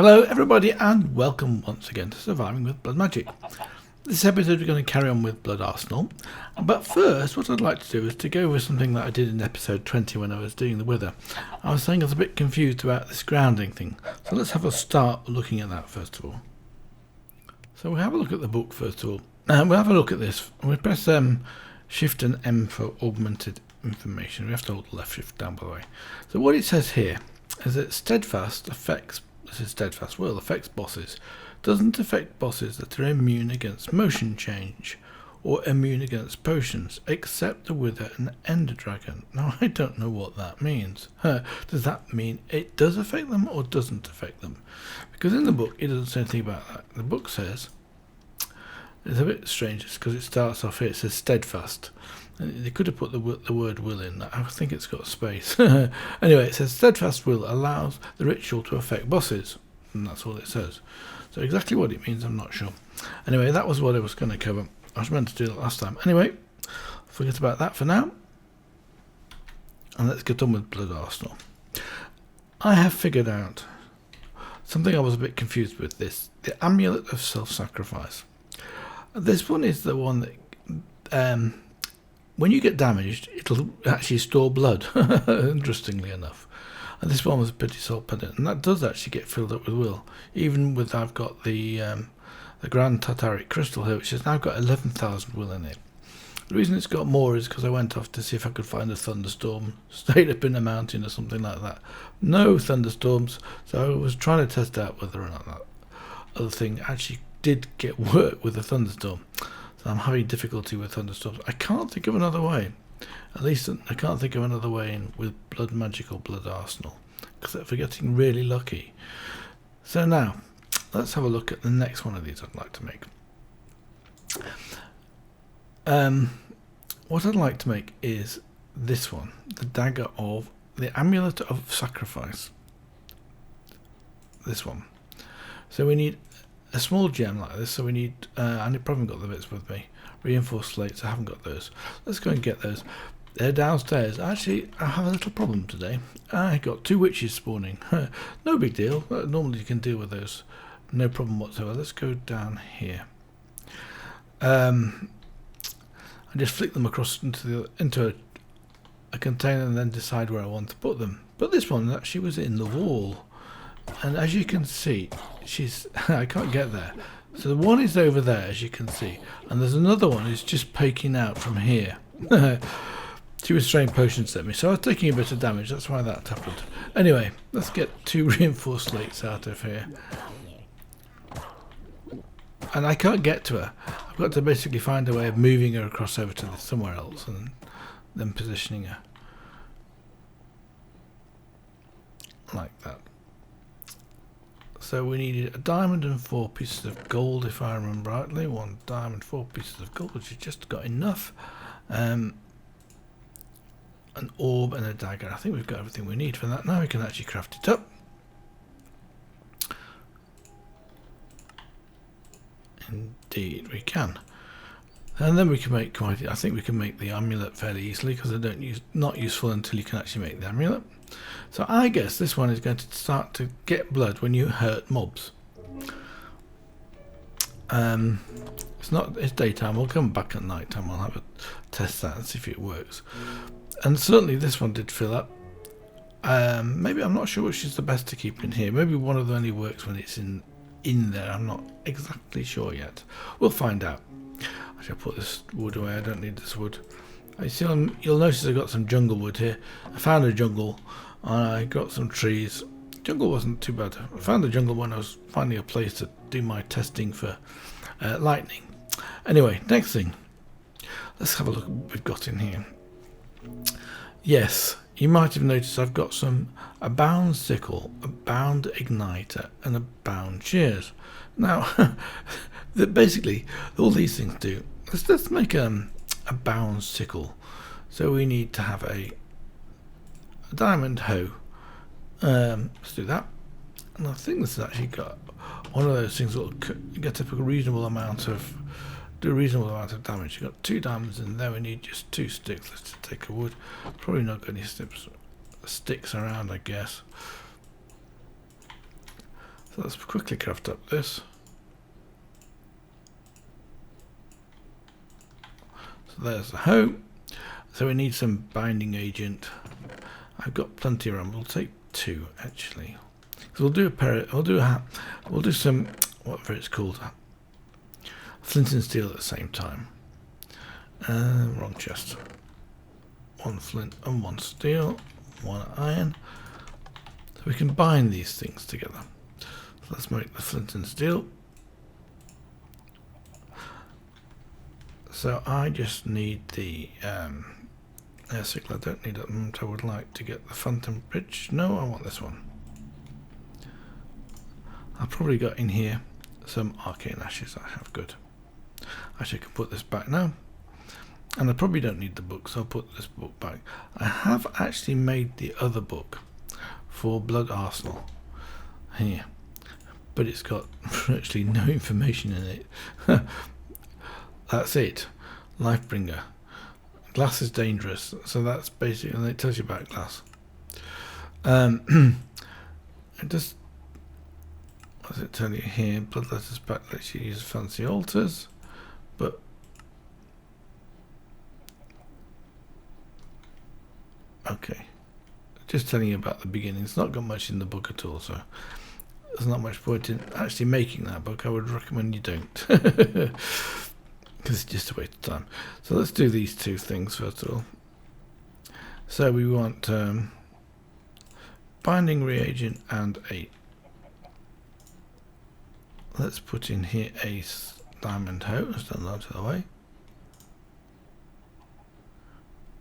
Hello everybody and welcome once again to Surviving with BloodMagic. This episode we're going to carry on with Blood Arsenal, but first what I'd like to do is to go over something that I did in episode 20 when I was doing the wither. I was saying I was a bit confused about this grounding thing, so let's have a start looking at that first of all. So we'll have a look at the book first of all, and we'll have a look at this. We'll press Shift and M for augmented information. We have to hold the left shift down by the way. So what it says here is that steadfast affects steadfast will affects bosses, doesn't affect bosses that are immune against motion change or immune against potions, except the wither and ender dragon. Now I don't know what that means. Does that mean it does affect them or doesn't affect them? Because in the book it doesn't say anything about that. The book says, it's a bit strange because it starts off here, it says steadfast. They could have put the word will in. I think it's got space. Anyway, it says steadfast will allows the ritual to affect bosses. And that's all it says. So exactly what it means, I'm not sure. Anyway, that was what I was going to cover. I was meant to do that last time. Anyway, forget about that for now. And let's get on with Blood Arsenal. I have figured out something I was a bit confused with this. The amulet of self-sacrifice. This one is the one that... when you get damaged, it'll actually store blood, interestingly enough. And this one was a pretty salt pendant, and that does actually get filled up with will. Even with, I've got the Grand Tartaric Crystal here, which has now got 11,000 will in it. The reason it's got more is because I went off to see if I could find a thunderstorm, stayed up in a mountain or something like that. No thunderstorms, so I was trying to test out whether or not that other thing actually did get work with a thunderstorm. So I'm having difficulty with thunderstorms. I can't think of another way. At least I can't think of another way with BloodMagic or Blood Arsenal, except for getting really lucky. So now, let's have a look at the next one of these I'd like to make. What I'd like to make is this one, the dagger of the amulet of sacrifice. This one. So we need a small gem like this, so we need, I probably haven't got the bits with me, reinforced slates, I haven't got those. Let's go and get those. They're downstairs. Actually, I have a little problem today. I got 2 witches spawning. No big deal, normally you can deal with those, no problem whatsoever. Let's go down here. I just flick them across into a container and then decide where I want to put them. But this one actually was in the wall. And as you can see, I can't get there. So the one is over there, as you can see. And there's another one who's just poking out from here. She was spraying potions at me, so I was taking a bit of damage. That's why that happened. Anyway, let's get 2 reinforced slates out of here. And I can't get to her. I've got to basically find a way of moving her across over to somewhere else and then positioning her. Like that. So we needed a diamond and 4 pieces of gold, if I remember rightly. 1 diamond, 4 pieces of gold, which is just got enough. An orb and a dagger. I think we've got everything we need for that. Now we can actually craft it up. Indeed, we can. And then we can make I think we can make the amulet fairly easily because not useful until you can actually make the amulet. So I guess this one is going to start to get blood when you hurt mobs. It's daytime. We'll come back at night time. I'll have a test that and see if it works. And certainly this one did fill up. Maybe I'm not sure which is the best to keep in here. Maybe one of them only works when it's in there. I'm not exactly sure yet. We'll find out. I shall put this wood away. I don't need this wood. You'll notice I got some jungle wood here. I found a jungle and I got some trees. Jungle wasn't too bad. I found the jungle when I was finding a place to do my testing for lightning. Anyway, next thing. Let's have a look at what we've got in here. Yes, you might have noticed I've got a bound sickle, a bound igniter and a bound shears. Now, basically all these things do. Let's make a bound sickle. So we need to have a diamond hoe. Let's do that. And I think this has actually got one of those things that will get up a reasonable amount of damage. You've got 2 diamonds in there. We need just 2 sticks. Let's just take a wood. Probably not got any sticks around, I guess. So let's quickly craft up this. So there's the hoe. So we need some binding agent. I've got plenty around. We'll take 2 actually. So we'll do a pair. We'll do some, whatever it's called, flint and steel at the same time. Wrong chest. 1 flint and 1 steel, 1 iron. So we can bind these things together. So let's make the flint and steel. So I just need the sickle. I don't need it. I would like to get the phantom bridge. No, I want this one. I've probably got in here some arcane ashes I have. Good. Actually, I can put this back now. And I probably don't need the book, so I'll put this book back. I have actually made the other book for Blood Arsenal here, but it's got virtually no information in it. That's it. Lifebringer. Glass is dangerous, so that's basically, and it tells you about glass. It just, what does it tell you here? Blood letters back lets you use fancy altars, but okay, just telling you about the beginning. It's not got much in the book at all, so there's not much point in actually making that book. I would recommend you don't, because it's just a waste of time. So let's do these 2 things first of all. So we want binding reagent and let's put in here a diamond hoe. Let's done that to the way.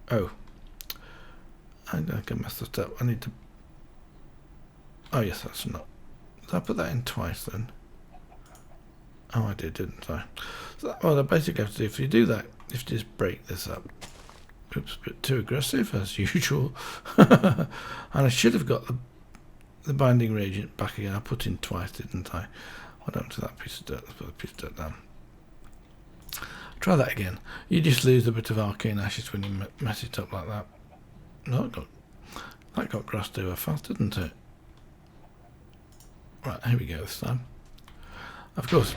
Oh, I get messed that up. I need to. Oh yes, that's not. Did I put that in twice then? Oh, I did, didn't I? So what I basically have to do, if you do that, you have to just break this up. Oops, a bit too aggressive as usual. And I should have got the binding reagent back again. I put in twice, didn't I? What happened to that piece of dirt? Let's put a piece of dirt down. Try that again. You just lose a bit of arcane ashes when you mess it up like that. No, that got grassed over fast, didn't it? Right, here we go this time. Of course,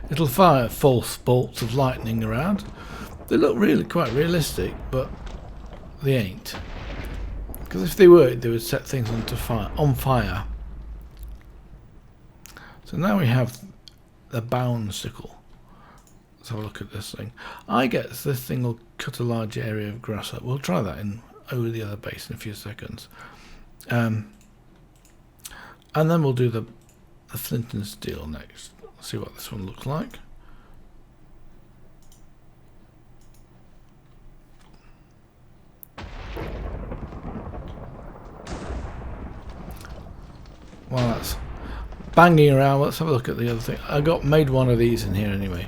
it'll fire false bolts of lightning around. They look really quite realistic, but they ain't. Because if they were, they would set things on fire. So now we have the bound sickle. Let's have a look at this thing. I guess this thing will cut a large area of grass up. We'll try that in over the other base in a few seconds. And then we'll do the flint and steel next. See what this one looks like. While that's banging around, let's have a look at the other thing. I made one of these in here anyway.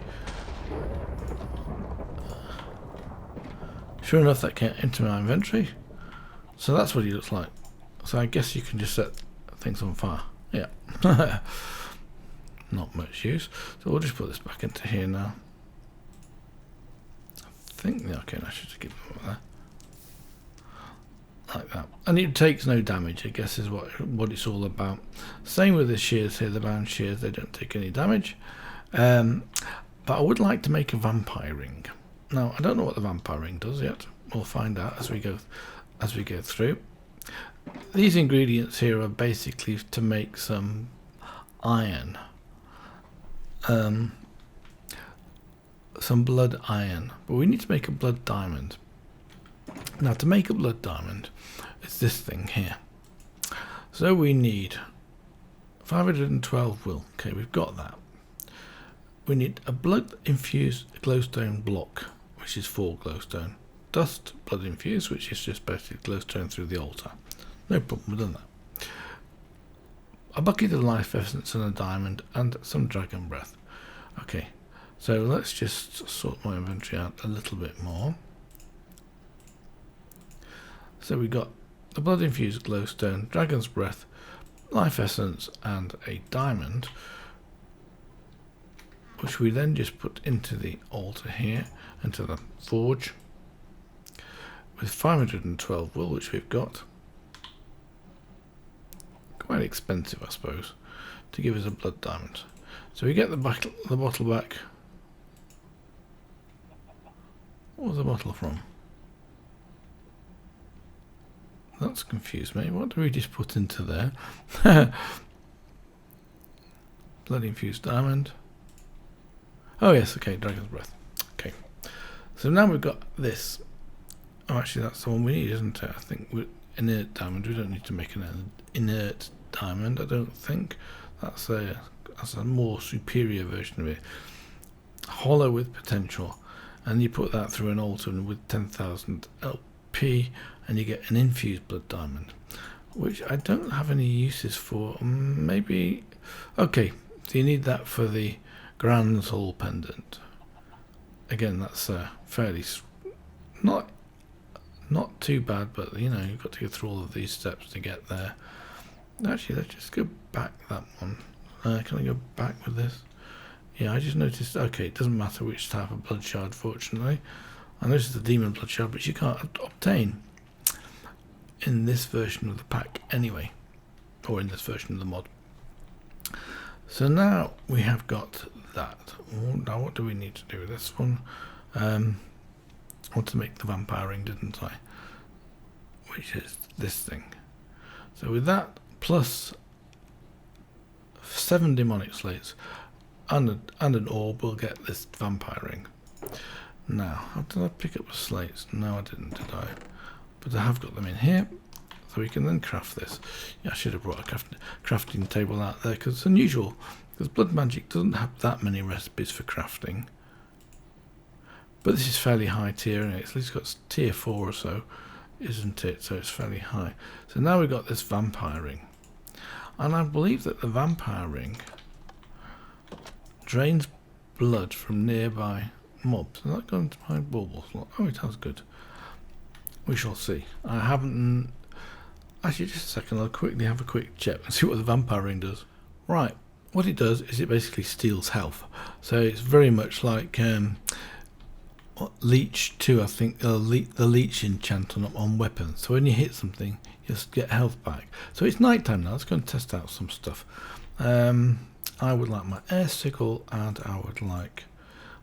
Sure enough, that came into my inventory. So that's what he looks like. So I guess you can just set things on fire. Yeah. Not much use. So we'll just put this back into here now. I think the arcane I should keep it there. Like that. And it takes no damage, I guess is what it's all about. Same with the shears here, the bound shears, they don't take any damage. But I would like to make a vampire ring. Now, I don't know what the vampire ring does yet. We'll find out as we go through. These ingredients here are basically to make some iron. Some blood iron. But we need to make a blood diamond. Now, to make a blood diamond, it's this thing here. So we need 512 wool. Okay, we've got that. We need a blood infused glowstone block, which is 4 glowstone. Dust blood infused, which is just basically glowstone through the altar. No problem, we've done that. A bucket of life essence and a diamond and some dragon breath. Okay, so let's just sort my inventory out a little bit more. So we got the blood infused glowstone, dragon's breath, life essence and a diamond, which we then just put into the altar here, into the forge, with 512 wool, which we've got. Quite expensive, I suppose, to give us a blood diamond. So we get the bottle back. What was the bottle from? That's confused me. What do we just put into there? Blood infused diamond. Oh yes, okay, dragon's breath. Okay. So now we've got this. Oh, actually that's the one we need, isn't it? I think inert diamond. We don't need to make an inert diamond, I don't think. That's a more superior version of it. Hollow with potential. And you put that through an altar with 10,000 LP and you get an infused blood diamond, which I don't have any uses for. Maybe, okay, so you need that for the Grand Soul Pendant. Again, that's fairly, not too bad, but you know, you've got to go through all of these steps to get there. Actually, let's just go back that one. Can I go back with this? Yeah, I just noticed, okay, it doesn't matter which type of blood shard, fortunately. I noticed the demon blood shard, which you can't obtain in this version of the pack anyway, or in this version of the mod. So now we have got that. Now what do we need to do with this one? I want to make the vampire ring, didn't I? Which is this thing. So with that, plus 7 demonic slates, and an orb, we'll get this vampire ring. Now, how did I pick up the slates? No, I didn't, did I? But I have got them in here, so we can then craft this. Yeah, I should have brought a crafting table out there, because it's unusual, because BloodMagic doesn't have that many recipes for crafting. But this is fairly high tier, and it's at least got tier 4 or so, isn't it? So it's fairly high. So now we've got this vampire ring. And I believe that the vampire ring drains blood from nearby mobs. Is that going to my bauble slot? Oh, it has, good. We shall see. I haven't... Actually, just a second, I'll quickly have a quick check and see what the vampire ring does. Right, what it does is it basically steals health. So it's very much like Leech 2, I think, the Leech enchant on weapons. So when you hit something, you just get health back. So it's night time now. Let's go and test out some stuff. I would like my air sickle, and I would like...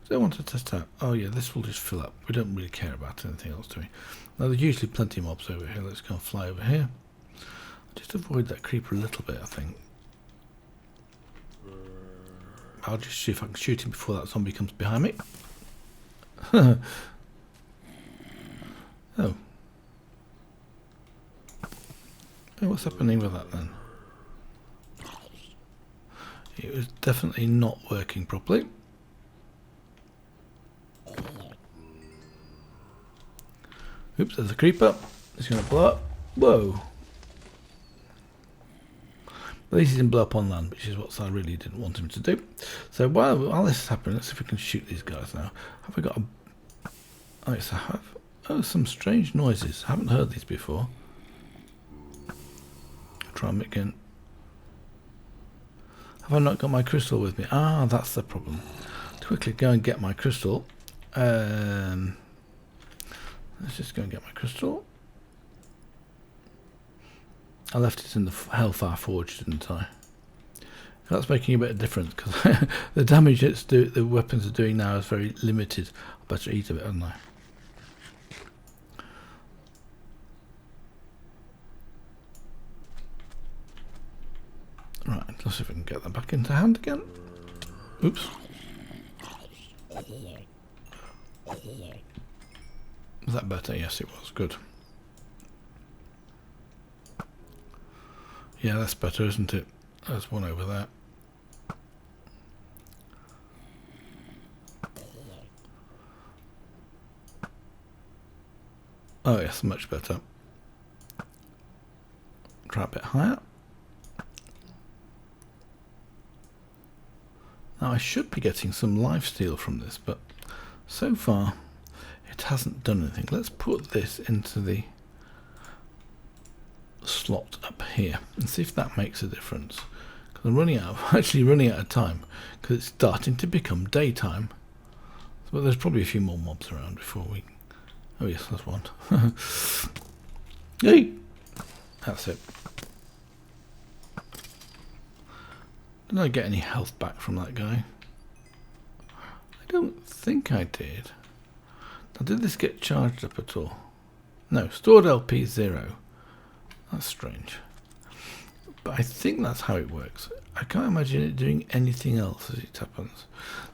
I don't want to test out... Oh yeah, this will just fill up. We don't really care about anything else, do we? Now there's usually plenty of mobs over here. Let's go and fly over here. Just avoid that creeper a little bit, I think. I'll just see if I can shoot him before that zombie comes behind me. Oh. Oh, what's happening with that then? It was definitely not working properly. Oops, there's a creeper. It's going to blow up. Whoa. At least he didn't blow up on land, which is what I really didn't want him to do. So while this is happening, let's see if we can shoot these guys now. Have we got a... Oh, yes, I have. Oh, some strange noises. I haven't heard these before. I'll try them again. Have I not got my crystal with me? Ah, that's the problem. To quickly go and get my crystal. Let's just go and get my crystal. I left it in the Hellfire Forge, didn't I? That's making a bit of difference, because the damage the weapons are doing now is very limited. I better eat a bit, hadn't I? Right, let's see if we can get that back into hand again. Oops. Was that better? Yes, it was. Good. Yeah, that's better, isn't it? There's one over there. Oh yes, much better. Try a bit higher. Now I should be getting some lifesteal from this, but so far it hasn't done anything. Let's put this into the slot up here and see if that makes a difference. Because I'm actually running out of time, because it's starting to become daytime. But there's probably a few more mobs around before we... Oh yes, there's one. Hey! That's it. Did I get any health back from that guy? I don't think I did. Now, did this get charged up at all? No, stored LP 0. That's strange. But I think that's how it works. I can't imagine it doing anything else as it happens.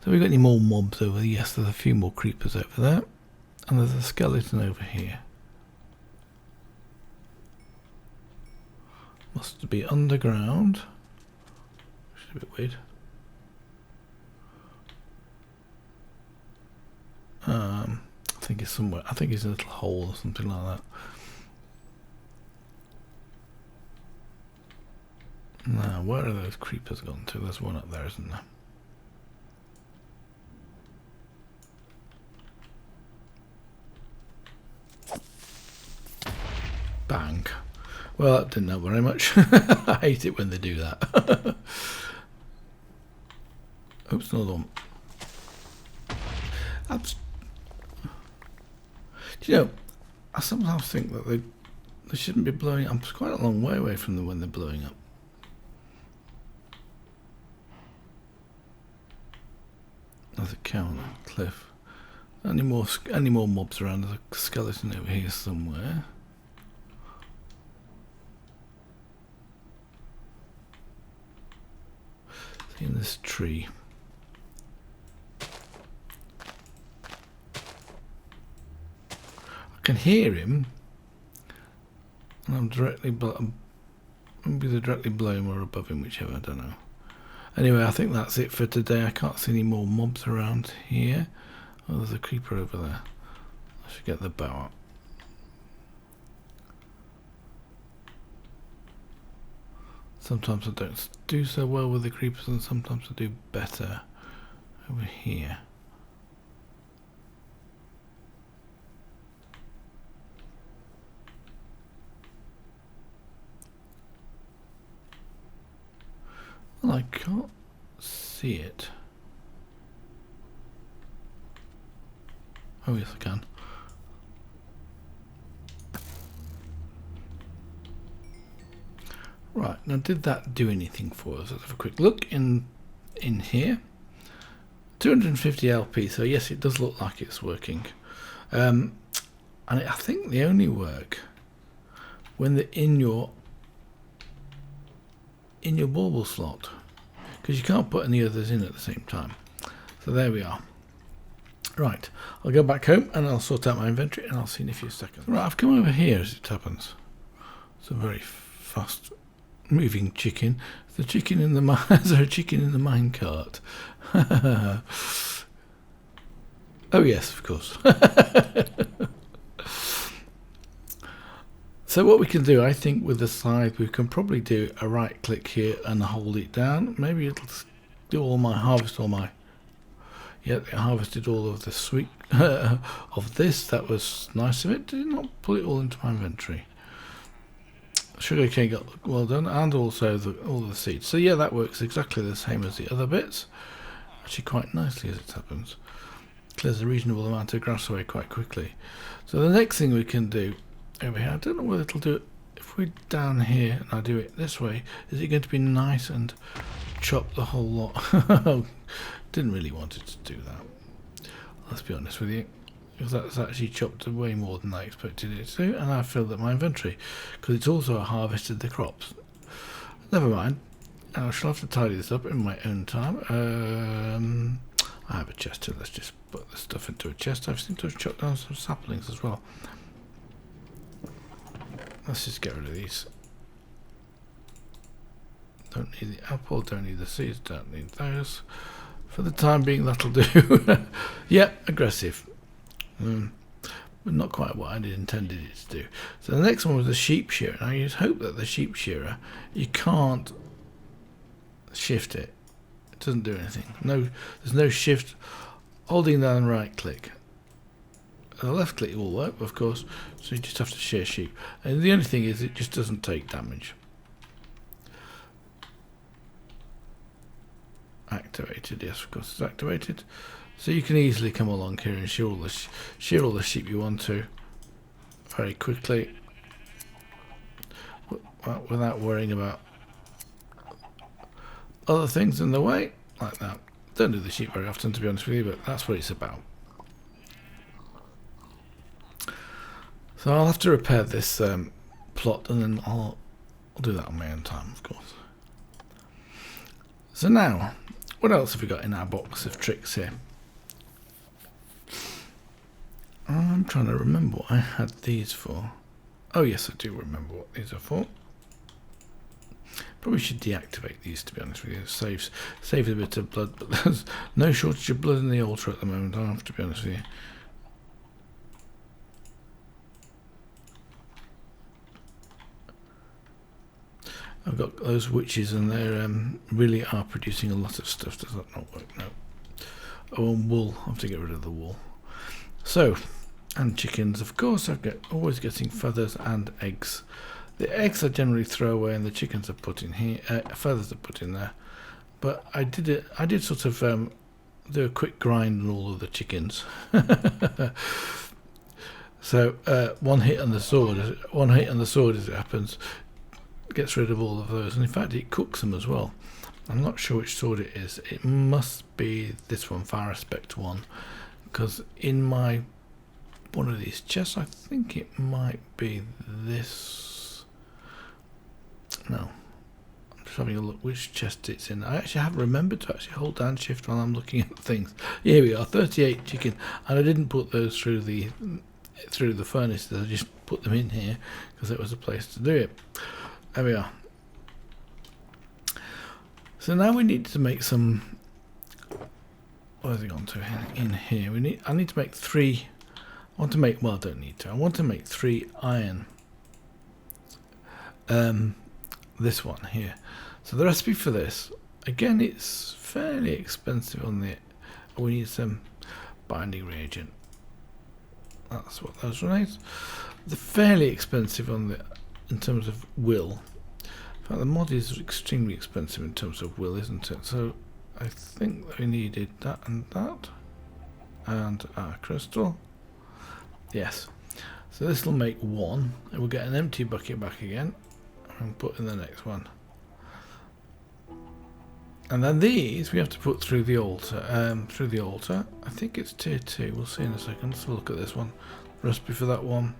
So we've got any more mobs over there? Yes, there's a few more creepers over there. And there's a skeleton over here. Must be underground. Which is a bit weird. I think it's somewhere. I think it's a little hole or something like that. Now, where are those creepers gone to? There's one up there, isn't there? Bang. Well, that didn't help very much. I hate it when they do that. Oops, another one. Do you know, I sometimes think that they shouldn't be blowing up. It's quite a long way away from them when they're blowing up. There's a cow on that cliff. Any more mobs around? There's a skeleton over here somewhere. In this tree. I can hear him, and I'm maybe they're directly below him or above him, whichever, I don't know. Anyway, I think that's it for today. I can't see any more mobs around here. Oh, there's a creeper over there. I should get the bow up. Sometimes I don't do so well with the creepers, and sometimes I do better over here. Well, I can't see it. Oh yes, I can. Right, now did that do anything for us? Let's have a quick look in here. 250 LP, so yes, it does look like it's working. And I think they only work when they're in your bauble slot, because you can't put any others in at the same time. So there we are. Right, I'll go back home and I'll sort out my inventory, and I'll see in a few seconds. Right, I've come over here as it happens. It's a very fast moving chicken. The chicken in the mine. Is there a chicken in the mine cart? Oh yes, of course. So what we can do, I think, with the scythe, we can probably do a right click here and hold it down. Maybe it'll do all my harvest, yeah, I harvested all of the sweet of this. That was nice of it. Did it not pull it all into my inventory? Sugar cane got well done, and also all the seeds. So yeah, that works exactly the same as the other bits. Actually, quite nicely as it happens. Clears a reasonable amount of grass away quite quickly. So the next thing we can do over here, I don't know whether it'll do it. If we're down here and I do it this way, is it going to be nice and chop the whole lot? Didn't really want it to do that. Let's be honest with you. Because that's actually chopped way more than I expected it to do, and I filled up my inventory because it's also harvested the crops. Never mind, I shall have to tidy this up in my own time. I have a chest here. Let's just put the stuff into a chest. I seem to have chopped down some saplings as well. Let's just get rid of these. Don't need the apple, don't need the seeds, don't need those. For the time being, that'll do. Yeah, aggressive. But not quite what I intended it to do. So the next one was the sheep shearer. Now you hope that the sheep shearer, you can't shift it. It doesn't do anything. No, there's no shift. Holding down right click. The left click will work, of course. So you just have to shear sheep. And the only thing is, it just doesn't take damage. Activated, yes, of course, it's activated. So you can easily come along here and shear all the sheep you want to very quickly, without worrying about other things in the way, like that. Don't do the sheep very often, to be honest with you, but that's what it's about. So I'll have to repair this plot, and then I'll do that on my own time, of course. So now, what else have we got in our box of tricks here? I'm trying to remember what I had these for. Oh yes, I do remember what these are for. Probably should deactivate these, to be honest with you. It saves a bit of blood, but there's no shortage of blood in the altar at the moment, I have to be honest with you. I've got those witches, and they really are producing a lot of stuff. Does that not work? No. Oh, and wool. I have to get rid of the wool. So, and chickens, of course. Always getting feathers and eggs. The eggs I generally throw away, and the chickens are put in here. Feathers are put in there. But I did sort of do a quick grind on all of the chickens. So one hit on the sword as it happens gets rid of all of those, and in fact it cooks them as well. I'm not sure which sword it is. It must be this one, Fire Respect 1, because in one of these chests, I think it might be this. No, I'm just having a look which chest it's in. I actually have remembered to actually hold down shift while I'm looking at things. Here we are, 38 chicken, and I didn't put those through the furnaces. I just put them in here because it was a place to do it. There we are. So now we need to make some. Where's it gone to? In here. I need to make 3. I want to make. Well, I don't need to. I want to make 3 iron. This one here. So the recipe for this, again, it's fairly expensive on the. We need some binding reagent. That's what those relates. They're fairly expensive on the. In terms of will. In fact, the mod is extremely expensive in terms of will, isn't it? So I think that we needed that and that, and our crystal. Yes. So this will make 1, and we'll get an empty bucket back again, and put in the next one. And then these we have to put through the altar. I think it's tier 2. We'll see in a second. Let's have a look at this one. Recipe for that one.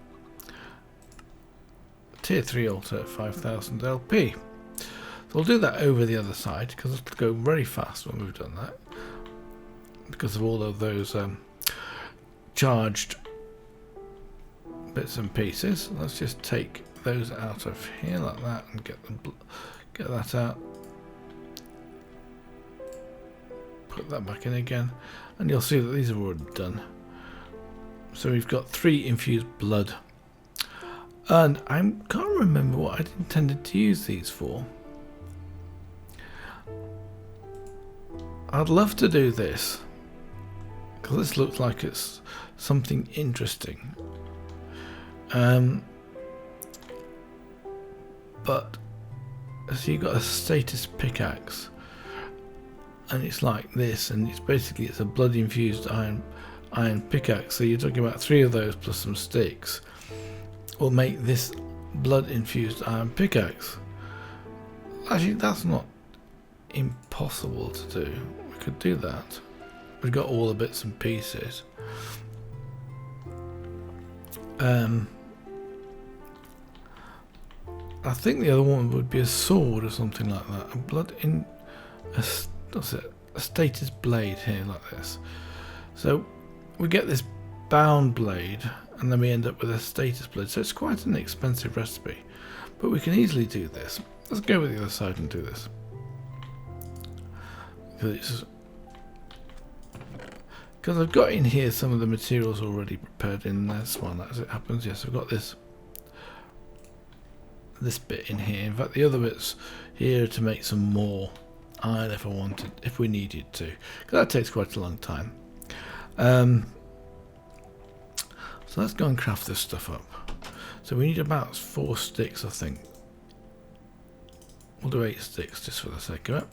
Tier 3 altar at 5000 LP. So we'll do that over the other side because it'll go very fast when we've done that, because of all of those charged bits and pieces. Let's just take those out of here like that and get that out. Put that back in again, and you'll see that these are already done. So we've got 3 infused blood. And I can't remember what I intended to use these for. I'd love to do this, because this looks like it's something interesting. But so you've got a status pickaxe, and it's like this, and it's a blood infused iron pickaxe. So you're talking about 3 of those plus some sticks will make this blood infused iron pickaxe. Actually, that's not impossible to do. We could do that. We've got all the bits and pieces. I think the other one would be a sword or something like that. A status blade here like this. So we get this bound blade, and then we end up with a status blade. So it's quite an expensive recipe, but we can easily do this. Let's go with the other side and do this. Because I've got in here some of the materials already prepared in this one, as it happens. Yes, I've got this bit in here. In fact, the other bits here to make some more iron if we needed to, because that takes quite a long time. So let's go and craft this stuff up. So we need about 4 sticks, I think. We'll do 8 sticks just for the sake of it.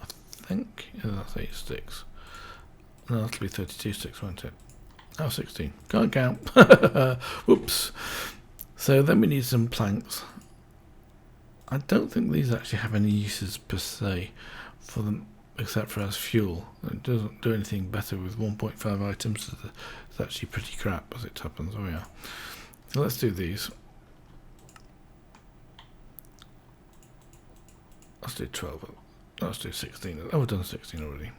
I think that's 8 sticks. No, that'll be 32 sticks, won't it? Oh, 16. Can't count. Whoops. So then we need some planks. I don't think these actually have any uses per se for them, except for as fuel. It doesn't do anything better with 1.5 items. It's actually pretty crap as it happens. Oh yeah. So let's do these. Let's do 12. Let's do 16. Oh, we've done 16 already.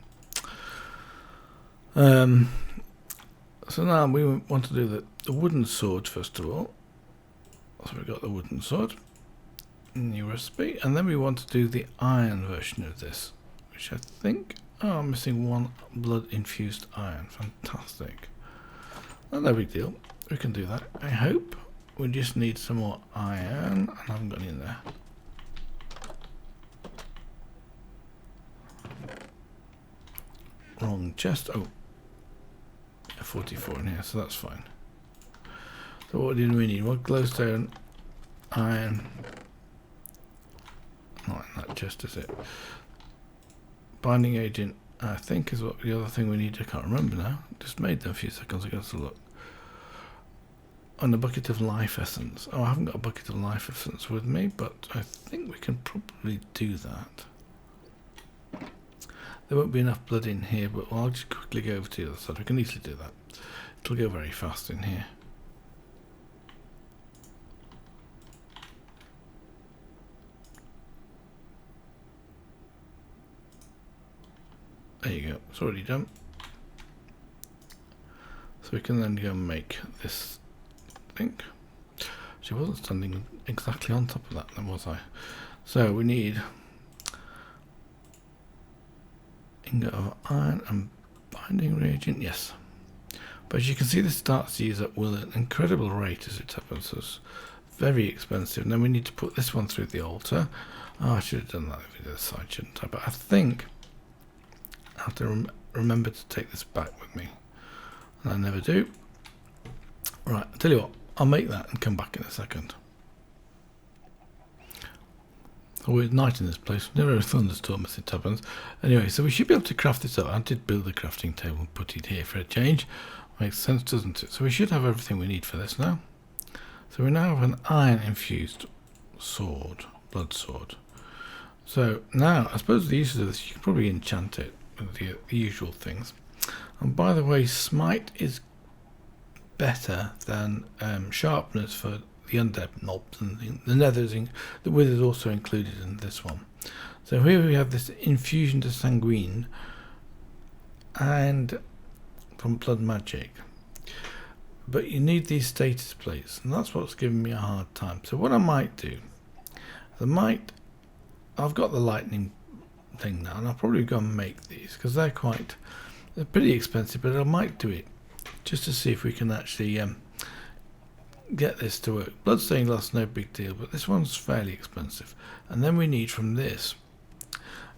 So now we want to do the wooden sword first of all. So we've got the wooden sword. New recipe. And then we want to do the iron version of this, which I think... Oh, I'm missing one blood infused iron. Fantastic. Well, no big deal. We can do that. I hope. We just need some more iron. I haven't got any in there. Wrong chest. Oh, 44 in here, so that's fine. So what did we need? What glowstone, iron. Not in that chest, is it? Binding agent, I think, is what the other thing we need. I can't remember now. Just made them a few seconds ago. So look. And a bucket of life essence. Oh, I haven't got a bucket of life essence with me, but I think we can probably do that. There won't be enough blood in here, but I'll just quickly go over to the other side. We can easily do that. It'll go very fast in here. There you go. It's already done. So we can then go and make this thing. She wasn't standing exactly on top of that then, was I? So we need ingot of iron and binding reagent, yes. But as you can see, this starts to use up will at an incredible rate as it happens. So it's very expensive. And then we need to put this one through the altar. Oh, I should have done that with the side, shouldn't I? But I think I have to remember to take this back with me. And I never do. Right, I'll tell you what, I'll make that and come back in a second. Oh, it's night in this place. Never a thunderstorm as it happens. Anyway, so we should be able to craft this up. I did build the crafting table and put it here for a change. Makes sense, doesn't it? So we should have everything we need for this now. So we now have an iron infused sword, blood sword. So now, I suppose the use of this, you can probably enchant it with the usual things. And by the way, smite is better than sharpness for the undead mobs, and the nethers, the wither is also included in this one. So here we have this infusion de sanguine and from BloodMagic, but you need these status plates, and that's what's giving me a hard time. So what I might do, I've got the lightning thing now, and I'll probably go and make these because they're pretty expensive, but I might do it just to see if we can actually get this to work. Bloodstained glass, no big deal, but this one's fairly expensive. And then we need from this,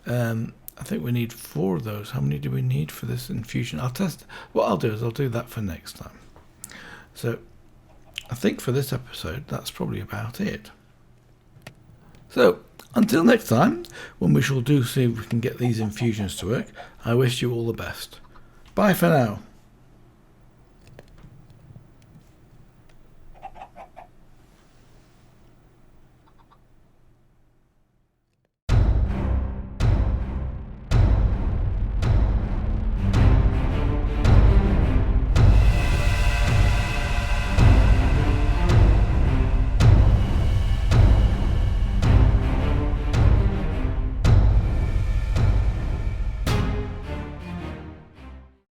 I think we need 4 of those. How many do we need for this infusion? I'll test. What I'll do is I'll do that for next time. So I think for this episode, that's probably about it. So until next time, when we shall see if we can get these infusions to work, I wish you all the best. Bye for now.